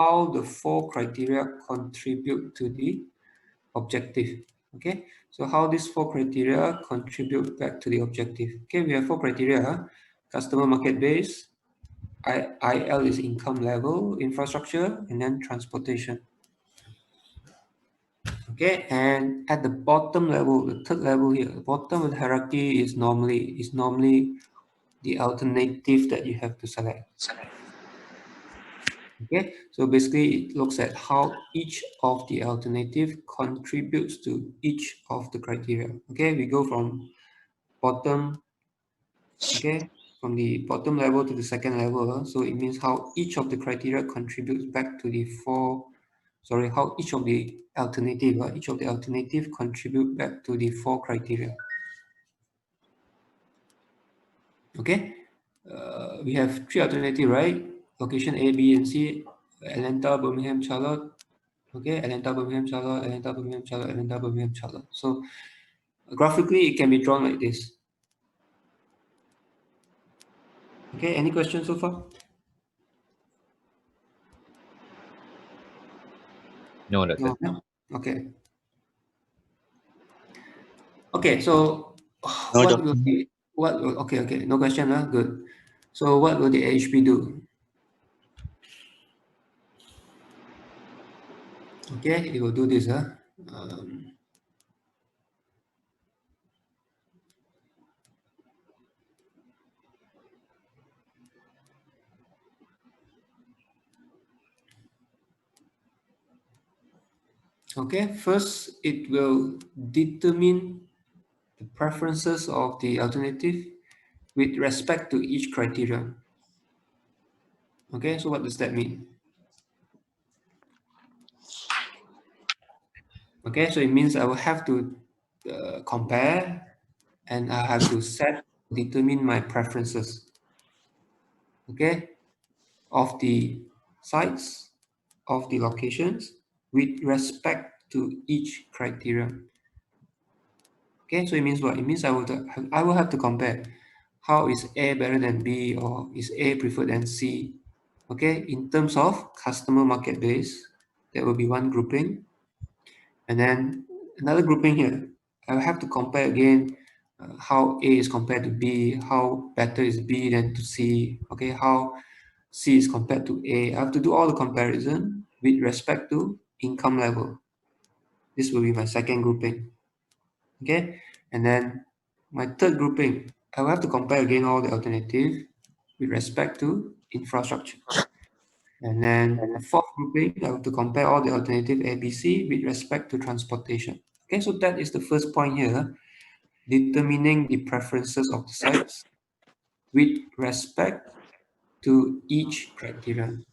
how the 4 criteria contribute to the objective. Okay, so how these 4 criteria contribute back to the objective. Okay, we have 4 criteria: customer market base, IL is income level, infrastructure, and then transportation. Okay, and at the bottom level, the third level here, the bottom of the hierarchy is normally the alternative that you have to select. Okay, so basically it looks at how each of the alternative contributes to each of the criteria. Okay, we go from bottom, okay, from the bottom level to the second level. So it means how each of the criteria contributes back to the how each of the alternative contribute back to the 4 criteria. Okay, we have 3 alternatives, right? Location A, B, and C: Atlanta, Birmingham, Charlotte. Okay, Atlanta, Birmingham, Charlotte, Atlanta, Birmingham, Charlotte, Atlanta, Birmingham, Charlotte. So graphically, it can be drawn like this. Okay, any questions so far? No, doctor. No. Okay. Okay, so No, what doctor. will the okay, no question, huh? Good. So what will the AHP do? Okay, it will do this, huh? Okay, first it will determine the preferences of the alternative with respect to each criterion. Okay, so what does that mean? Okay, so it means I will have to compare, and I have to determine my preferences, okay, of the sites, of the locations with respect to each criterion. Okay, so it means what? It means I will have to compare. How is A better than B, or is A preferred than C? Okay, in terms of customer market base, that will be one grouping. And then another grouping here, I will have to compare again how A is compared to B, how better is B than to C, okay, how C is compared to A. I have to do all the comparison with respect to income level. This will be my second grouping, okay? And then my third grouping, I will have to compare again all the alternative with respect to infrastructure. And then the fourth grouping, I have to compare all the alternative ABC with respect to transportation. Okay, so that is the first point here, determining the preferences of the sites with respect to each criterion.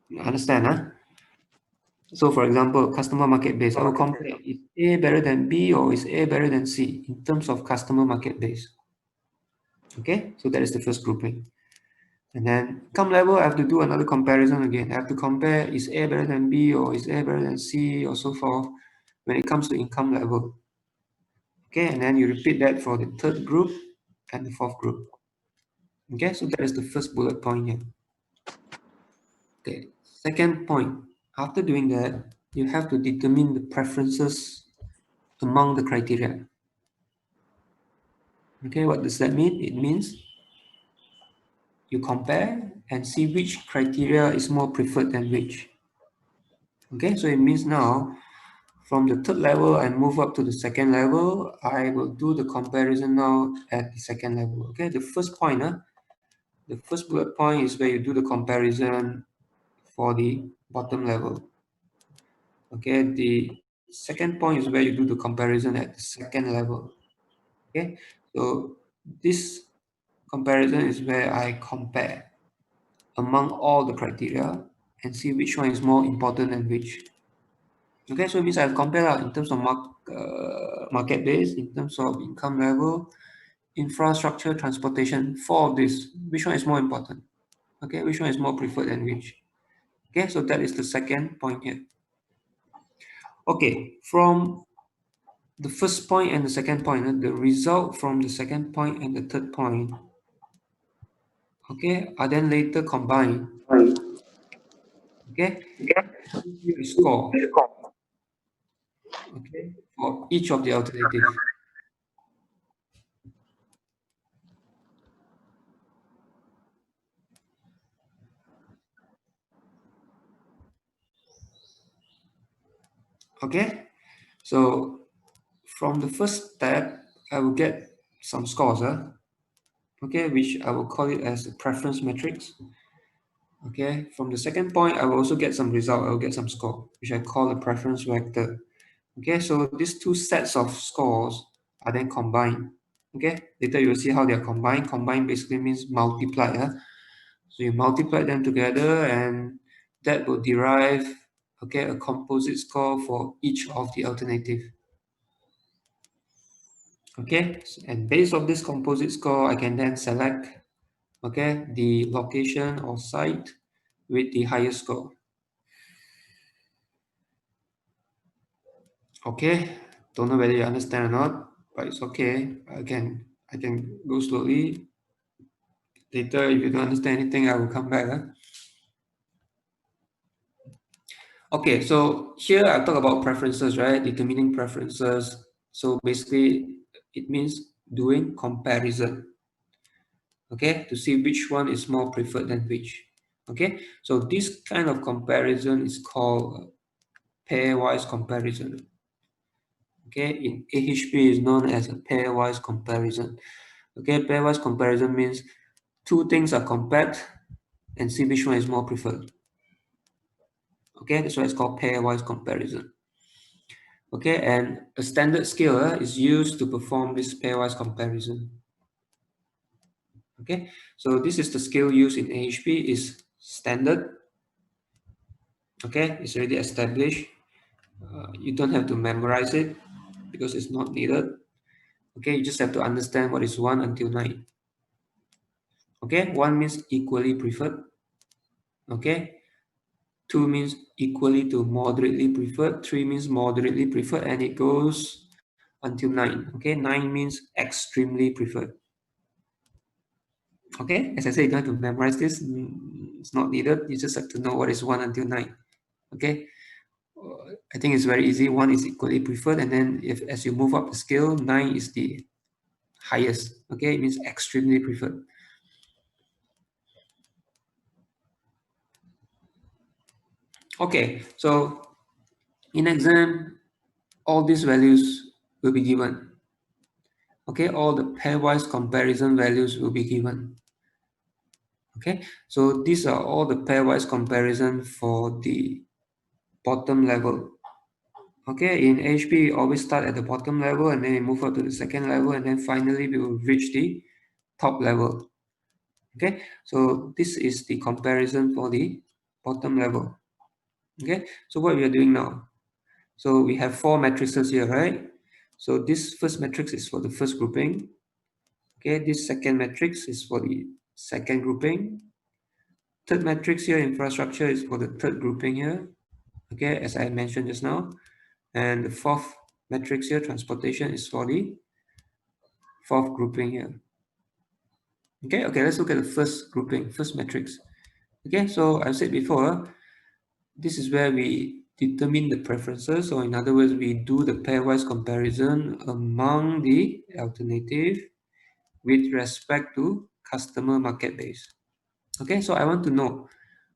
You understand, huh? So for example, customer market base, I will compare, is A better than B or is A better than C in terms of customer market base. Okay, so that is the first grouping. And then income level, I have to do another comparison again. I have to compare, is A better than B or is A better than C or so forth when it comes to income level. Okay, and then you repeat that for the third group and the fourth group. Okay, so that is the first bullet point here. Okay, second point, after doing that, you have to determine the preferences among the criteria. Okay, what does that mean? It means you compare and see which criteria is more preferred than which. Okay, so it means now from the third level I move up to the second level, I will do the comparison now at the second level. Okay, the first point, the first bullet point is where you do the comparison for the bottom level. Okay, the second point is where you do the comparison at the second level. Okay, so this comparison is where I compare among all the criteria and see which one is more important than which. Okay, so it means I've compared in terms of market base, in terms of income level, infrastructure, transportation, 4 of this. Which one is more important? Okay, which one is more preferred than which? Okay, so that is the second point here. Okay, from the first point and the second point, the result from the second point and the third point, okay, are then later combined Okay, give you a score, okay, for each of the alternative. Okay, so from the first step, I will get some scores, okay, which I will call it as a preference matrix. Okay, from the second point, I will also get some result. I will get some score, which I call a preference vector. Okay, so these two sets of scores are then combined. Okay, later you will see how they are combined. Combined basically means multiply. So you multiply them together, and that will derive, okay, a composite score for each of the alternative. Okay, and based on this composite score, I can then select, okay, the location or site with the highest score. Okay, don't know whether you understand or not, but it's okay. I can go slowly. Later, if you don't understand anything, I will come back. Okay, so here I talk about preferences, right? Determining preferences. So basically, it means doing comparison, okay, to see which one is more preferred than which. Okay, so this kind of comparison is called pairwise comparison. Okay, in AHP is known as a pairwise comparison. Okay, pairwise comparison means two things are compared and see which one is more preferred. Okay, that's why it's called pairwise comparison. Okay, and a standard scale is used to perform this pairwise comparison. Okay, so this is the scale used in AHP is standard. Okay, it's already established. You don't have to memorize it because it's not needed. Okay, you just have to understand what is 1 until 9. Okay, 1 means equally preferred. Okay, 2 means equally to moderately preferred, 3 means moderately preferred, and it goes until 9. Okay, 9 means extremely preferred. Okay, as I said, you don't have to memorize this. It's not needed. You just have to know what is 1 until 9. Okay, I think it's very easy. 1 is equally preferred, and then if as you move up the scale, 9 is the highest. Okay, it means extremely preferred. Okay, so in exam, all these values will be given. Okay, all the pairwise comparison values will be given. Okay, so these are all the pairwise comparison for the bottom level. Okay, in AHP, we always start at the bottom level and then we move up to the second level, and then finally we will reach the top level. Okay, so this is the comparison for the bottom level. Okay, so what we are doing now. So we have 4 matrices here, right? So this first matrix is for the first grouping. Okay, this second matrix is for the second grouping. Third matrix here, infrastructure, is for the third grouping here. Okay, as I mentioned just now. And the fourth matrix here, transportation, is for the fourth grouping here. Okay, let's look at the first grouping, first matrix. Okay, so I said before, this is where we determine the preferences, or in other words, we do the pairwise comparison among the alternative with respect to customer market base. Okay, so I want to know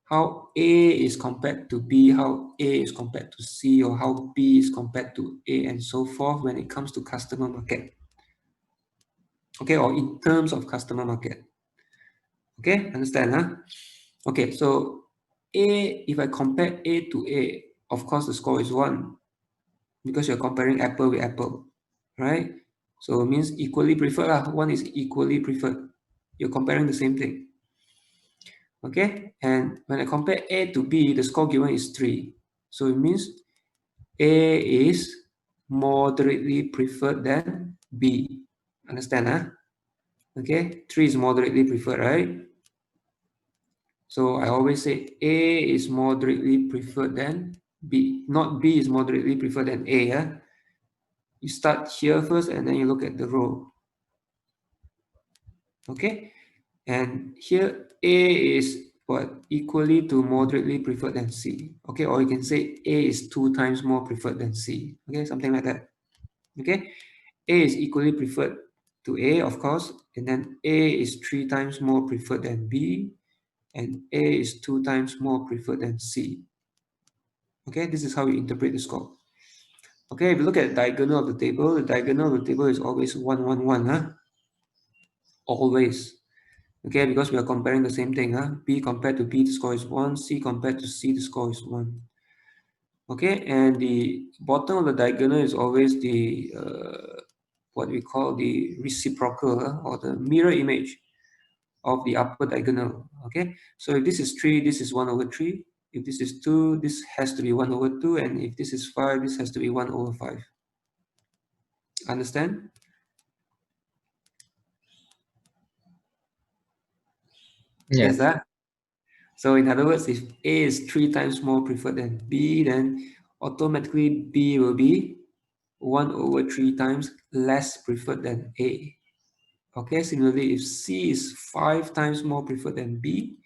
how A is compared to B, how A is compared to C, or how B is compared to A, and so forth when it comes to customer market. Okay, or in terms of customer market. Okay, understand, huh? Okay, so A, if I compare A to A, of course the score is 1 because you're comparing apple with apple, right? So it means equally preferred, 1 is equally preferred. You're comparing the same thing. Okay, and when I compare A to B, the score given is 3. So it means A is moderately preferred than B. Understand, huh? Okay, 3 is moderately preferred, right? So I always say A is moderately preferred than B, not B is moderately preferred than A. Yeah? You start here first and then you look at the row. Okay, and here A is but equally to moderately preferred than C. Okay, or you can say A is 2 times more preferred than C. Okay, something like that. Okay, A is equally preferred to A, of course, and then A is 3 times more preferred than B, and A is 2 times more preferred than C. Okay, this is how you interpret the score. Okay, if you look at the diagonal of the table is always 1, 1, 1, huh? Always. Okay, because we are comparing the same thing, huh? B compared to B, the score is 1, C compared to C, the score is 1. Okay, and the bottom of the diagonal is always the what we call the reciprocal, or the mirror image of the upper diagonal. Okay, so if this is 3, this is 1 over 3. If this is 2, this has to be 1 over 2, and if this is 5, this has to be 1 over 5. Understand? Yes, Yes. So in other words, if A is 3 times more preferred than B, then automatically B will be 1 over 3 times less preferred than A. Okay, similarly, if C is 5 times more preferred than B,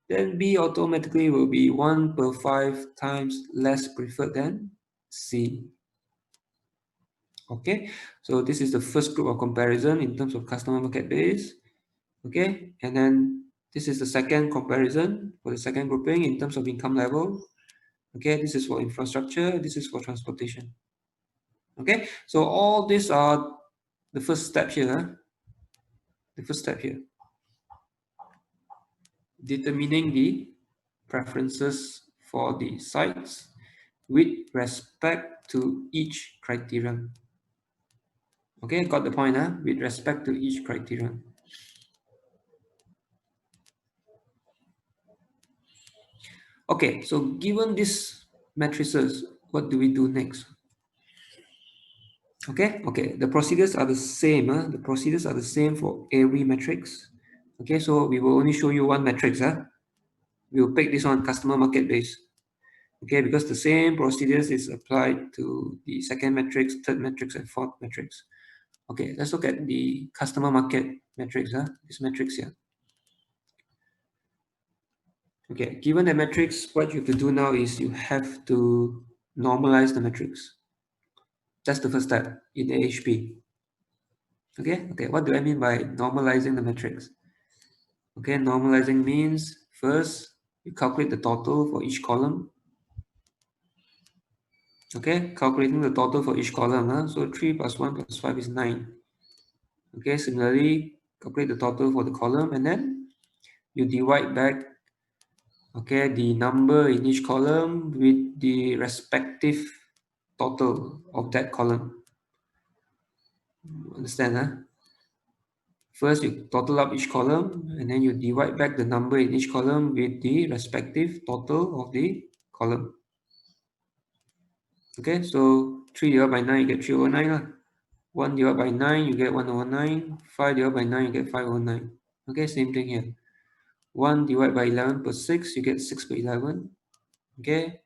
then B automatically will be 1 per 5 times less preferred than C. Okay, so this is the first group of comparison in terms of customer market base. Okay, and then this is the second comparison for the second grouping in terms of income level. Okay, this is for infrastructure, this is for transportation. Okay, so all these are the first step here. Huh? The first step here. Determining the preferences for the sites with respect to each criterion. Okay, got the point, huh? With respect to each criterion. Okay, so given these matrices, what do we do next? Okay, the procedures are the same. The procedures are the same for every matrix. Okay, so we will only show you one matrix. We will pick this one, customer market base. Okay, because the same procedures is applied to the second matrix, third matrix, and fourth matrix. Okay, let's look at the customer market matrix. This matrix here. Okay, given the matrix, what you have to do now is you have to normalize the matrix. That's the first step in the AHP. Okay, what do I mean by normalizing the matrix? Okay, normalizing means first you calculate the total for each column. Okay, calculating the total for each column. So 3 plus 1 plus 5 is 9. Okay, similarly, calculate the total for the column and then you divide back, okay, the number in each column with the respective total of that column. Understand? First, you total up each column and then you divide back the number in each column with the respective total of the column. Okay, so 3 divided by 9, you get 3 over 9. 1 divided by 9, you get 1 over 9. 5 divided by 9, you get 5 over 9. Okay, same thing here. 1 divided by 11 per 6, you get 6 per 11. Okay,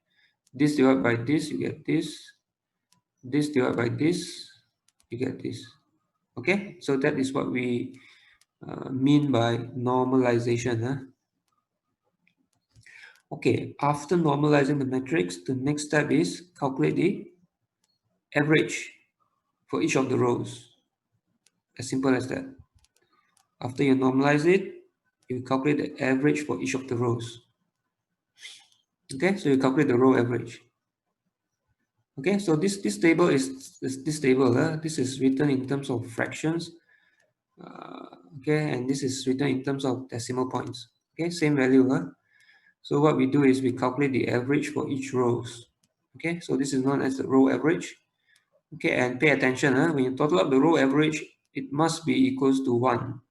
this divided by this, you get this. This divided by this, you get this. Okay, so that is what we mean by normalization. Okay, after normalizing the matrix, the next step is calculate the average for each of the rows. As simple as that. After you normalize it, you calculate the average for each of the rows. Okay, so you calculate the row average. Okay, so this table is this table. This is written in terms of fractions. Okay, and this is written in terms of decimal points. Okay, same value. So what we do is we calculate the average for each rows. Okay, so this is known as the row average. Okay, and pay attention. When you total up the row average, it must be equals to 1.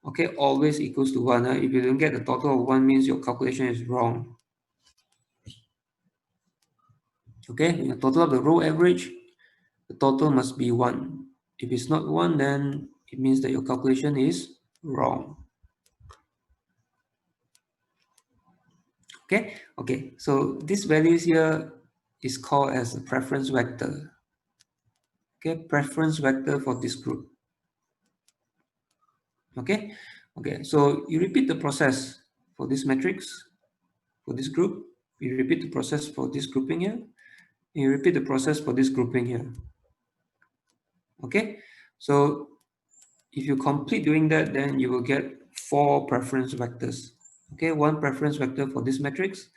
Okay, always equals to 1. If you don't get the total of 1, means your calculation is wrong. Okay, when you total up the row average, the total must be 1. If it's not 1, then it means that your calculation is wrong. Okay, so this values here is called as a preference vector. Okay, preference vector for this group. Okay, Okay, so you repeat the process for this matrix, for this group. You repeat the process for this grouping here. You repeat the process for this grouping here. Okay, so if you complete doing that, then you will get 4 preference vectors. Okay, one preference vector for this matrix,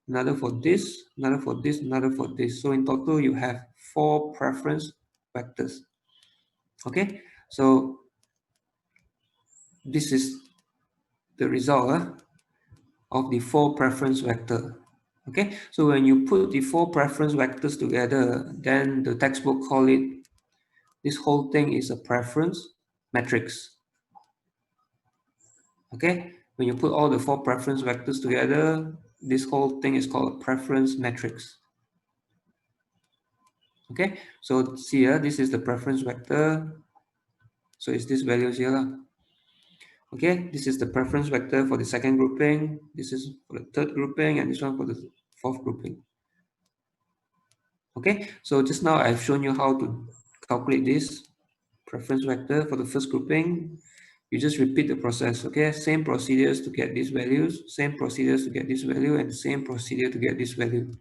another for this, another for this, another for this. So in total, you have 4 preference vectors. Okay, so this is the result of the 4 preference vector. Okay, so when you put the 4 preference vectors together, then the textbook call it, this whole thing is a preference matrix. Okay, when you put all the 4 preference vectors together, this whole thing is called a preference matrix. Okay, so see here, this is the preference vector. So it's this values here. Okay, this is the preference vector for the second grouping. This is for the third grouping, and this one for the fourth grouping. Okay, so just now I've shown you how to calculate this preference vector for the first grouping. You just repeat the process. Okay, same procedures to get these values, same procedures to get this value, and same procedure to get this value.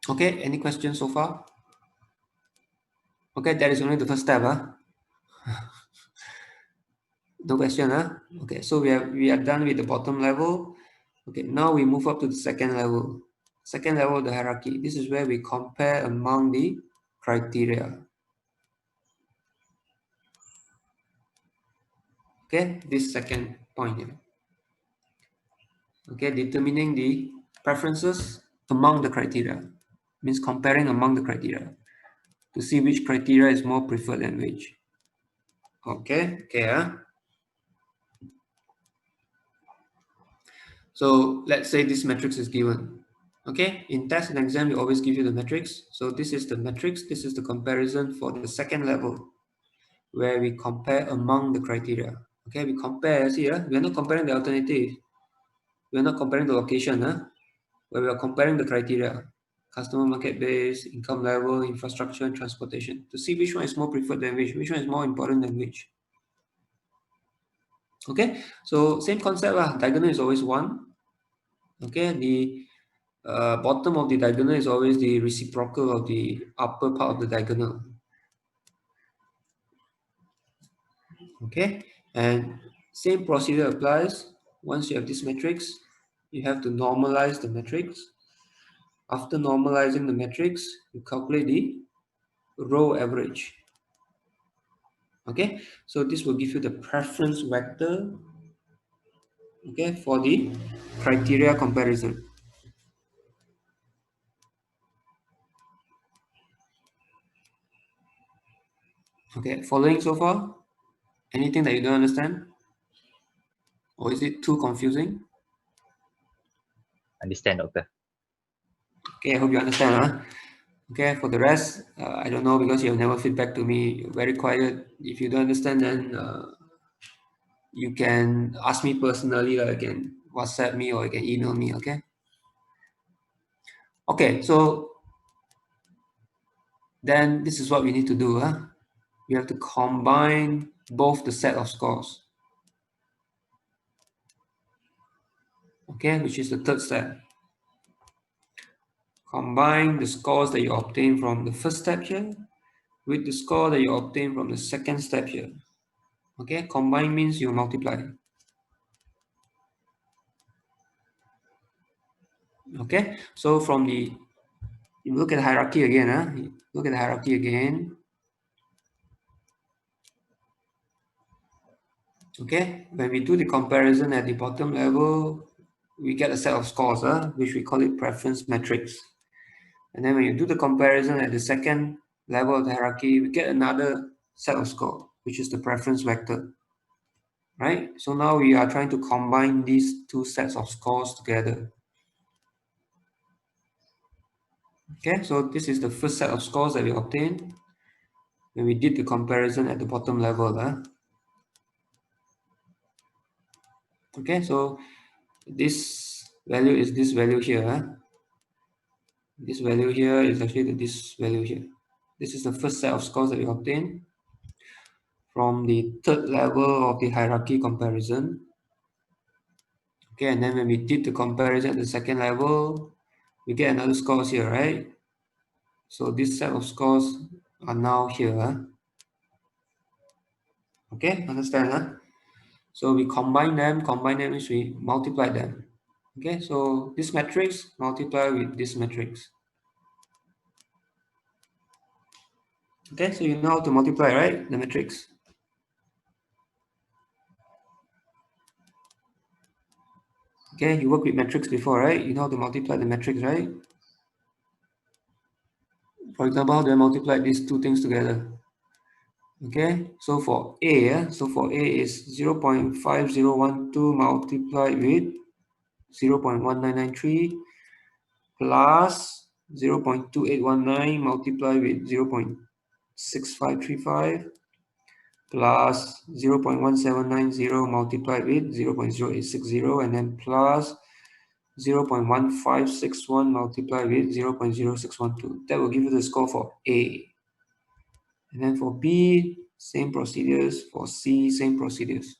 Okay, any questions so far? Okay, that is only the first step. No question. Okay, so we are done with the bottom level. Okay, now we move up to the second level. Second level of the hierarchy. This is where we compare among the criteria. Okay, this second point here. Okay, determining the preferences among the criteria. Means comparing among the criteria to see which criteria is more preferred than which. Okay, so let's say this matrix is given. Okay, in test and exam, we always give you the matrix. So this is the matrix, this is the comparison for the second level, where we compare among the criteria. Okay, we compare, see, we are not comparing the alternative. We are not comparing the location, where we are comparing the criteria. Customer market base, income level, infrastructure, and transportation, to see which one is more preferred than which one is more important than which. Okay, so same concept, diagonal is always 1. Okay, the bottom of the diagonal is always the reciprocal of the upper part of the diagonal. Okay, and same procedure applies. Once you have this matrix, you have to normalize the matrix. After normalizing the matrix, you calculate the row average. Okay, so this will give you the preference vector, okay, for the criteria comparison. Okay, following so far? Anything that you don't understand? Or is it too confusing? Understand, doctor. Okay, I hope you understand. Okay, for the rest, I don't know, because you have never feedback to me. You're very quiet. If you don't understand, then you can ask me personally, or you can WhatsApp me, or you can email me. Okay. Okay, so then this is what we need to do. We have to combine both the set of scores. Okay, which is the third step. Combine the scores that you obtain from the first step here with the score that you obtain from the second step here. Okay, combine means you multiply. Okay, so from the, you look at the hierarchy again. Look at the hierarchy again. Okay, when we do the comparison at the bottom level, we get a set of scores, which we call it preference matrix. And then when you do the comparison at the second level of the hierarchy, we get another set of score, which is the preference vector. Right? So now we are trying to combine these two sets of scores together. Okay, so this is the first set of scores that we obtained when we did the comparison at the bottom level. Okay, so this value is this value here. This value here is actually this value here. This is the first set of scores that we obtain from the third level of the hierarchy comparison. Okay, and then when we did the comparison at the second level, we get another scores here, right? So this set of scores are now here. Okay, understand? So we combine them means we multiply them. Okay, so this matrix multiply with this matrix. Okay, so you know how to multiply, right? The matrix. Okay, you work with matrix before, right? You know how to multiply the matrix, right? For example, how do I multiply these two things together? Okay, so for A, is 0.5012 multiplied with 0.1993 plus 0.2819 multiplied with 0.6535 plus 0.1790 multiplied with 0.0860 and then plus 0.1561 multiplied with 0.0612. That will give you the score for A. And then for B, same procedures. For C, same procedures.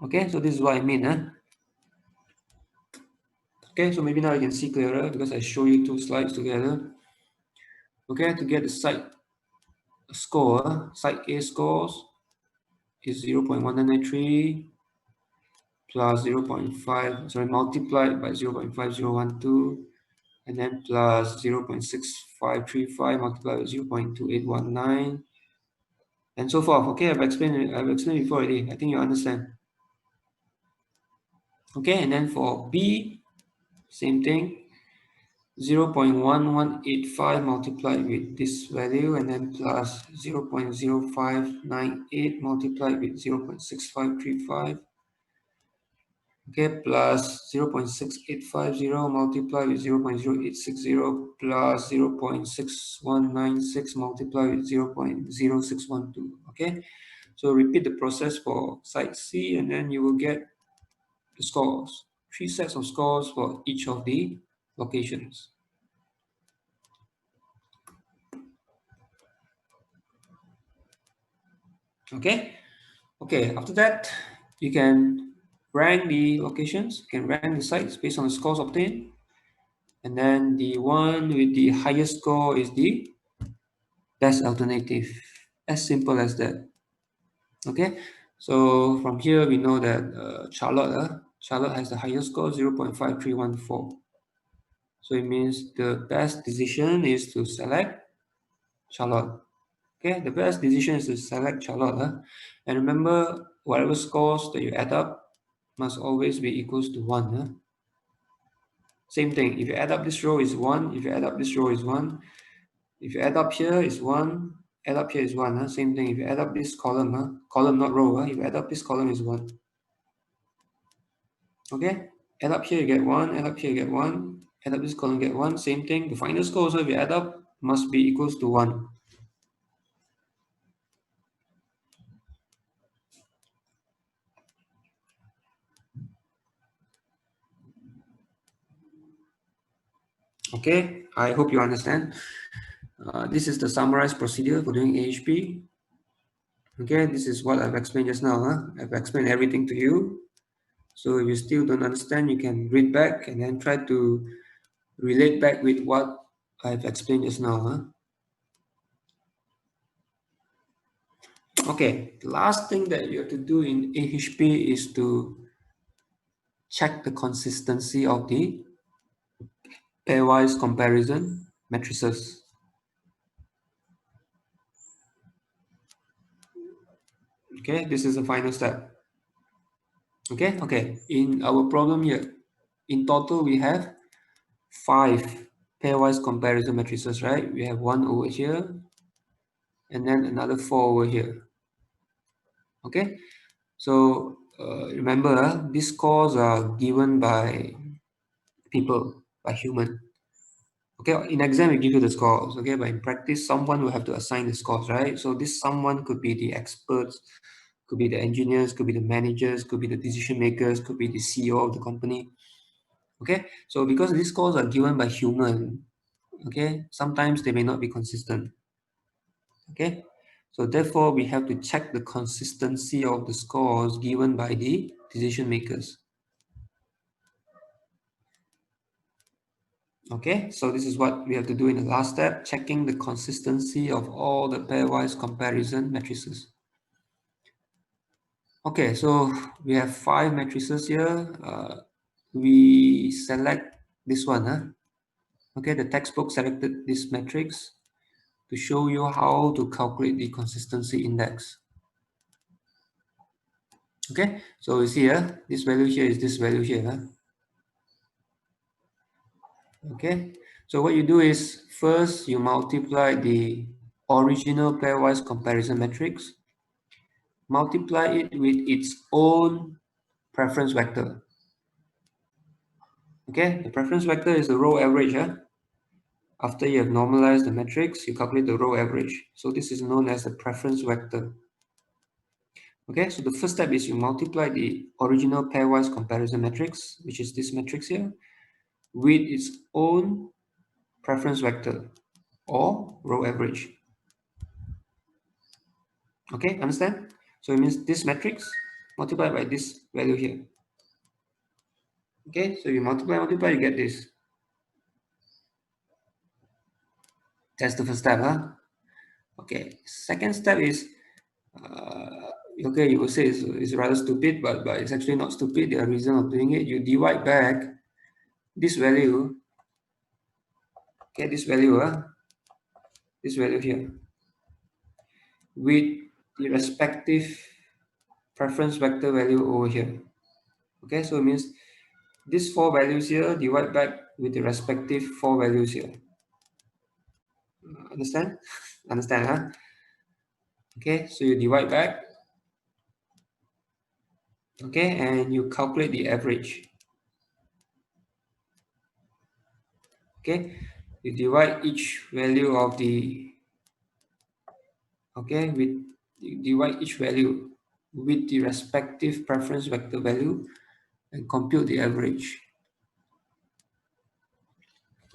Okay, so this is what I mean. Okay, so maybe now you can see clearer because I show you two slides together. Okay, to get the site score, site A scores is 0.1993 plus 0.5, sorry, multiplied by 0.5012 and then plus 0.6535 multiplied by 0.2819 and so forth. Okay, I've explained before already. I think you understand. Okay, and then for B, same thing. 0.1185 multiplied with this value and then plus 0.0598 multiplied with 0.6535. Okay, plus 0.6850 multiplied with 0.0860 plus 0.6196 multiplied with 0.0612. Okay, so repeat the process for site C and then you will get the scores. 3 sets of scores for each of the locations. Okay, after that, you can rank the locations, you can rank the sites based on the scores obtained. And then the one with the highest score is the best alternative. As simple as that. Okay, so from here we know that Charlotte has the highest score, 0.5314. So it means the best decision is to select Charlotte. Okay, the best decision is to select Charlotte. And remember, whatever scores that you add up must always be equals to 1. Same thing, if you add up this row is 1, if you add up this row is 1, if you add up here is 1, add up here is 1. Same thing, if you add up this column, column not row, if you add up this column is 1. Okay, add up here you get 1, add up here you get 1, add up this column get 1. Same thing, the final score also if you add up must be equals to 1. Okay, I hope you understand. This is the summarized procedure for doing AHP. Okay, this is what I've explained just now. I've explained everything to you. So if you still don't understand, you can read back and then try to relate back with what I've explained just now. Okay, the last thing that you have to do in AHP is to check the consistency of the pairwise comparison matrices. Okay, this is the final step. Okay, in our problem here, in total we have 5 pairwise comparison matrices, right? We have 1 over here and then another 4 over here. Okay, so remember these scores are given by people, by human. Okay, in exam we give you the scores, okay, but in practice someone will have to assign the scores, right? So this someone could be the experts, could be the engineers, could be the managers, could be the decision makers, could be the CEO of the company. Okay, so because these scores are given by human, Okay, sometimes they may not be consistent. Okay, so therefore we have to check the consistency of the scores given by the decision makers. Okay, so this is what we have to do in the last step, checking the consistency of all the pairwise comparison matrices. Okay, so we have 5 matrices here. We select this one. Okay, the textbook selected this matrix to show you how to calculate the consistency index. Okay, so you see here, this value here is this value here. Okay, so what you do is first you multiply the original pairwise comparison matrix, multiply it with its own preference vector. Okay, the preference vector is the row average. After you have normalized the matrix, you calculate the row average. So this is known as the preference vector. Okay, so the first step is you multiply the original pairwise comparison matrix, which is this matrix here, with its own preference vector or row average. Okay, understand? So it means this matrix multiplied by this value here. Okay, so you multiply, you get this. That's the first step, Okay, second step is, okay, you will say it's rather stupid, but it's actually not stupid. There are reasons of doing it. You divide back this value, okay, this value here, with the respective preference vector value over here. Okay, so it means these 4 values here divide back with the respective 4 values here. Understand? Understand, Okay, so you divide back, okay, and you calculate the average. Okay, you divide each value of the, okay, you divide each value with the respective preference vector value and compute the average.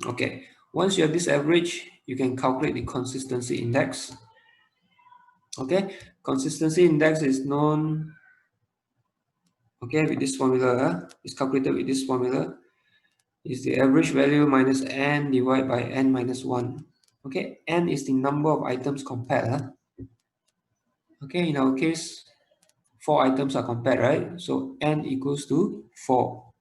Okay, once you have this average, you can calculate the consistency index. Okay, consistency index is known, okay, with this formula, is calculated with this formula, is the average value minus n divided by n minus 1. Okay, n is the number of items compared. Okay, in our case, 4 items are compared, right? So n equals to 4.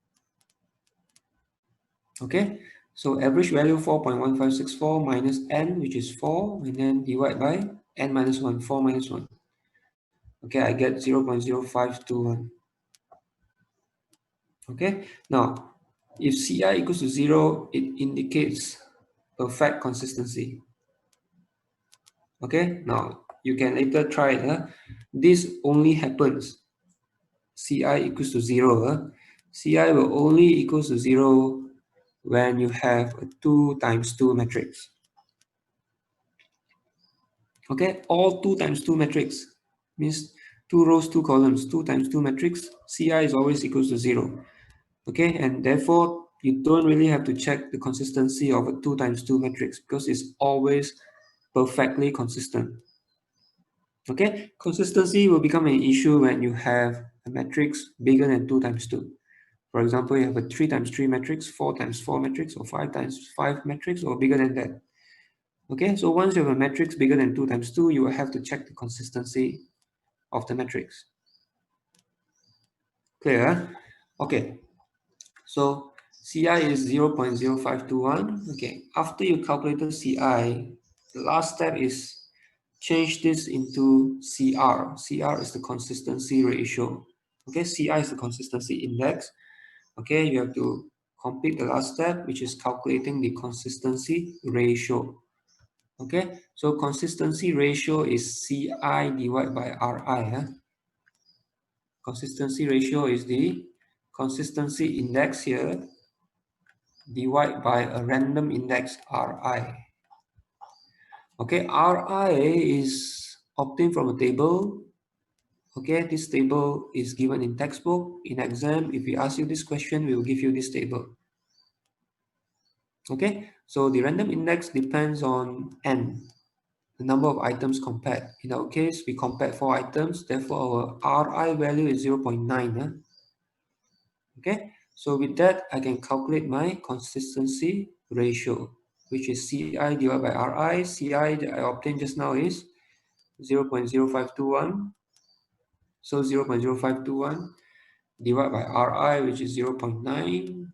Okay, so average value 4.1564 minus n, which is 4, and then divide by n minus 1, 4 minus 1. Okay, I get 0.0521. Okay, now if Ci equals to 0, it indicates perfect consistency. Okay, now you can later try it. This only happens Ci equals to 0. Ci will only equals to 0 when you have a 2 times 2 matrix. Okay, all 2 times 2 matrix means 2 rows, 2 columns, 2 times 2 matrix, Ci is always equals to 0. Okay, and therefore you don't really have to check the consistency of a 2 times 2 matrix because it's always perfectly consistent. Okay, consistency will become an issue when you have a matrix bigger than 2 times 2. For example, you have a 3 times 3 matrix, 4 times 4 matrix, or 5 times 5 matrix, or bigger than that. Okay, so once you have a matrix bigger than 2 times 2, you will have to check the consistency of the matrix. Clear? Okay, so Ci is 0.0521. Okay, after you calculated Ci, the last step is change this into CR. CR is the consistency ratio. Okay, Ci is the consistency index. Okay, you have to complete the last step, which is calculating the consistency ratio. Okay, so consistency ratio is Ci divided by Ri. Consistency ratio is the consistency index here divided by a random index Ri. Okay, Ri is obtained from a table. Okay, this table is given in textbook. In exam, if we ask you this question, we will give you this table. Okay, so the random index depends on n, the number of items compared. In our case, we compared 4 items, therefore our Ri value is 0.9. Okay, so with that, I can calculate my consistency ratio, which is Ci divided by Ri. Ci that I obtained just now is 0.0521. So 0.0521 divided by Ri, which is 0.9,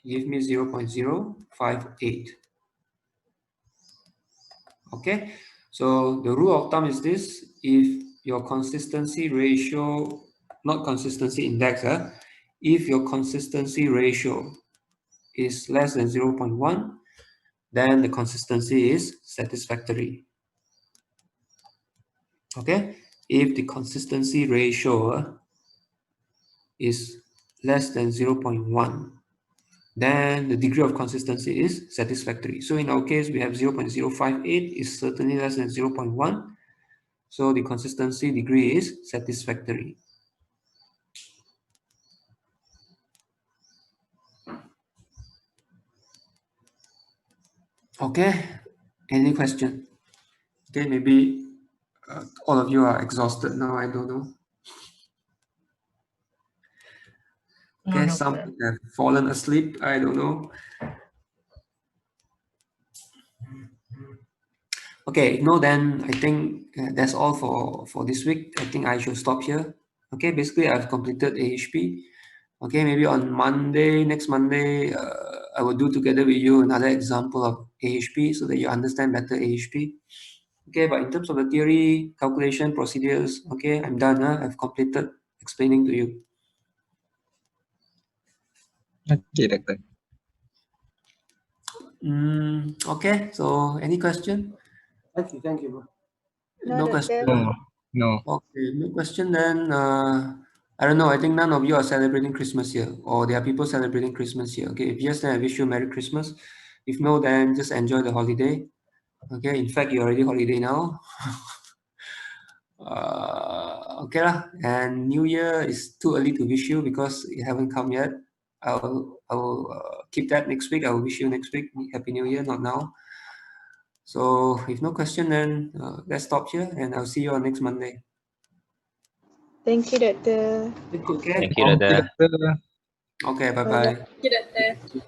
give me 0.058. Okay, so the rule of thumb is this: if your consistency ratio, not consistency index, if your consistency ratio is less than 0.1, then the consistency is satisfactory. Okay, if the consistency ratio is less than 0.1, then the degree of consistency is satisfactory. So in our case, we have 0.058 is certainly less than 0.1. So the consistency degree is satisfactory. Okay, any question? Okay, maybe all of you are exhausted now, I don't know. Okay, No, some sir. have fallen asleep, I don't know. Okay, no, then I think that's all for this week. I think I should stop here. Okay, basically I've completed AHP. Okay, maybe on Monday, next Monday, I will do together with you another example of AHP so that you understand better AHP. Okay, but in terms of the theory, calculation, procedures, okay, I'm done. I've completed explaining to you. Okay, Doctor. Okay, so any question? Thank you, bro. No question. No, no. Okay, no question then. I don't know. I think none of you are celebrating Christmas here, or there are people celebrating Christmas here. Okay, if yes, then I wish you a Merry Christmas. If no, then just enjoy the holiday. Okay, in fact, you're already holiday now. Okay lah. And New Year is too early to wish you because it haven't come yet. I will keep that next week. I will wish you next week. Happy New Year, not now. So if no question, then let's stop here, and I'll see you on next Monday. Thank you, Doctor. Take good care. Thank you, Doctor. Okay, bye bye. Thank you, Doctor.